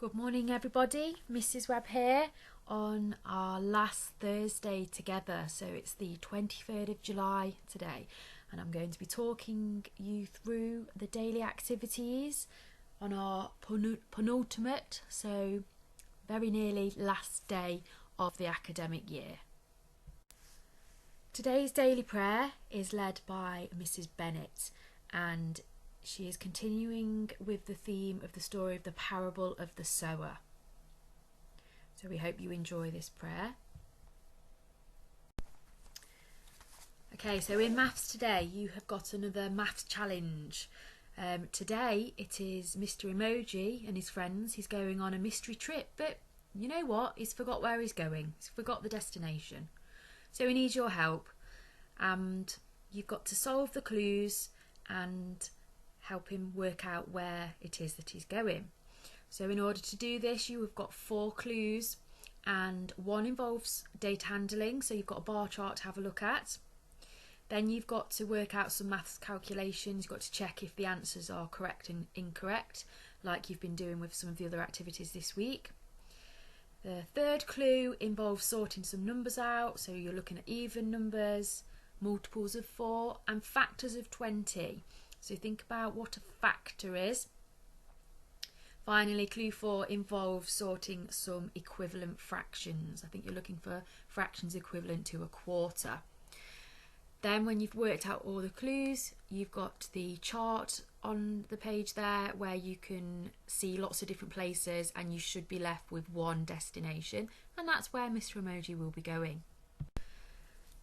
Good morning everybody, Mrs. Webb here on our last Thursday together. So it's the 23rd of July today and I'm going to be talking you through the daily activities on our penultimate, so very nearly last day of the academic year. Today's daily prayer is led by Mrs. Bennett and she is continuing with the theme of the story of the parable of the sower. So we hope you enjoy this prayer. Okay, so in maths today you have got another maths challenge. Today it is Mr. Emoji and his friends. He's going on a mystery trip, but you know what? He's forgot where he's going. He's forgot the destination. So he needs your help and you've got to solve the clues and help him work out where it is that he's going. So in order to do this, you have got 4 clues and one involves data handling, so you've got a bar chart to have a look at. Then you've got to work out some maths calculations. You've got to check if the answers are correct and incorrect, like you've been doing with some of the other activities this week. The 3rd clue involves sorting some numbers out, so you're looking at even numbers, multiples of 4 and factors of 20. So think about what a factor is. Finally, clue 4 involves sorting some equivalent fractions. I think you're looking for fractions equivalent to a quarter. Then when you've worked out all the clues, you've got the chart on the page there where you can see lots of different places and you should be left with one destination, and that's where Mr. Emoji will be going.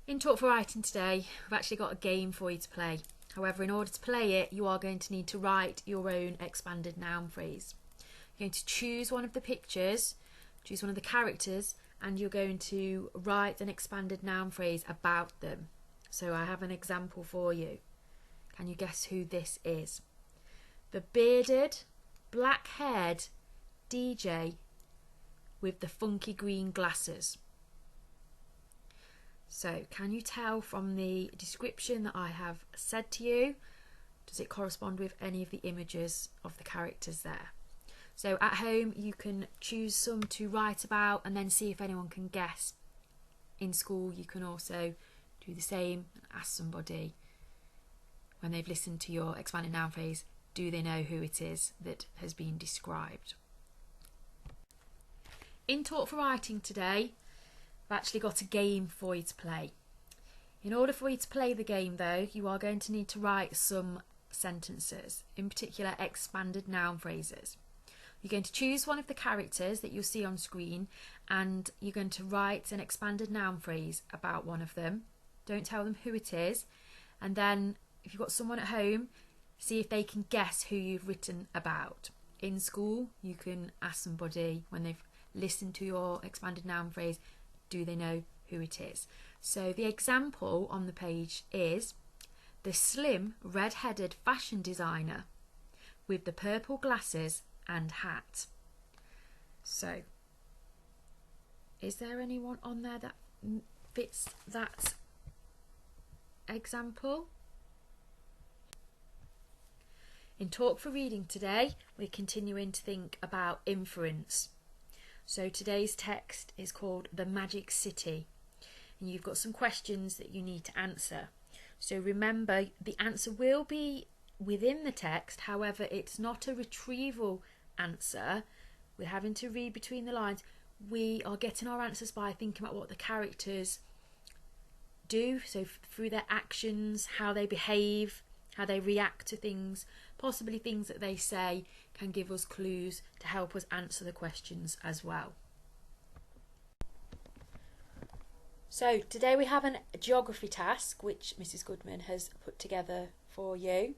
In Talk for Writing today, we've actually got a game for you to play. However, in order to play it, you are going to need to write your own expanded noun phrase. You're going to choose one of the pictures, choose one of the characters, and you're going to write an expanded noun phrase about them. So I have an example for you. Can you guess who this is? The bearded, black-haired DJ with the funky green glasses. So can you tell from the description that I have said to you, does it correspond with any of the images of the characters there? So at home you can choose some to write about and then see if anyone can guess. In school you can also do the same and ask somebody when they've listened to your expanded noun phrase, do they know who it is that has been described? In Talk for Writing today, I've actually got a game for you to play. In order for you to play the game though, you are going to need to write some sentences, in particular expanded noun phrases. You're going to choose one of the characters that you'll see on screen and you're going to write an expanded noun phrase about one of them. Don't tell them who it is, and then if you've got someone at home, see if they can guess who you've written about. In school, you can ask somebody when they've listened to your expanded noun phrase, do they know who it is? So the example on the page is the slim red-headed fashion designer with the purple glasses and hat. So is there anyone on there that fits that example? In Talk for Reading today, we're continuing to think about inference. So today's text is called The Magic City and you've got some questions that you need to answer. So remember, the answer will be within the text, however it's not a retrieval answer. We're having to read between the lines. We are getting our answers by thinking about what the characters do, so through their actions, how they behave, how they react to things, possibly things that they say can give us clues to help us answer the questions as well. So today we have a geography task which Mrs. Goodman has put together for you.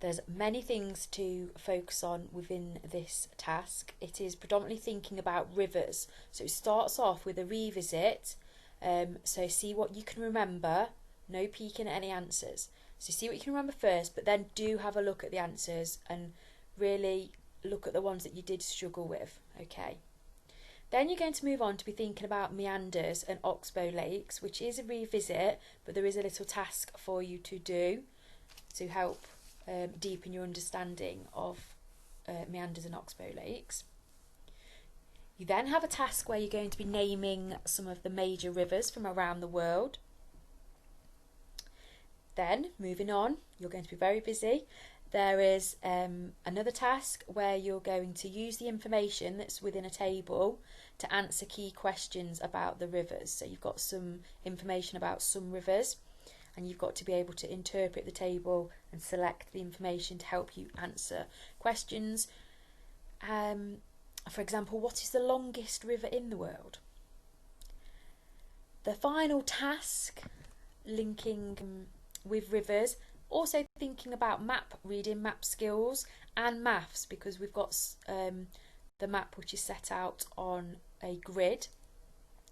There's many things to focus on within this task. It is predominantly thinking about rivers. So it starts off with a revisit. So see what you can remember, no peeking at any answers. So see what you can remember first, but then do have a look at the answers and really look at the ones that you did struggle with, okay? Then you're going to move on to be thinking about meanders and oxbow lakes, which is a revisit, but there is a little task for you to do to help deepen your understanding of meanders and oxbow lakes. You then have a task where you're going to be naming some of the major rivers from around the world. Then, moving on, you're going to be very busy. There is another task where you're going to use the information that's within a table to answer key questions about the rivers. So you've got some information about some rivers, and you've got to be able to interpret the table and select the information to help you answer questions. For example, what is the longest river in the world? The final task, linking with rivers, also thinking about reading map skills and maths, because we've got the map which is set out on a grid.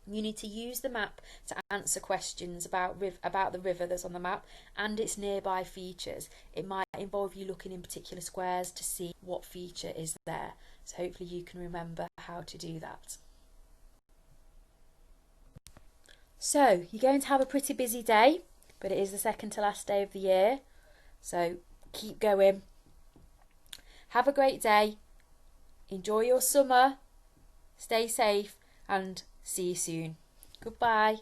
You need to use the map to answer questions about the river that's on the map and its nearby features. It might involve you looking in particular squares to see what feature is there. So hopefully you can remember how to do that. So you're going to have a pretty busy day, but it is the second to last day of the year. So keep going. Have a great day. Enjoy your summer. Stay safe and see you soon. Goodbye.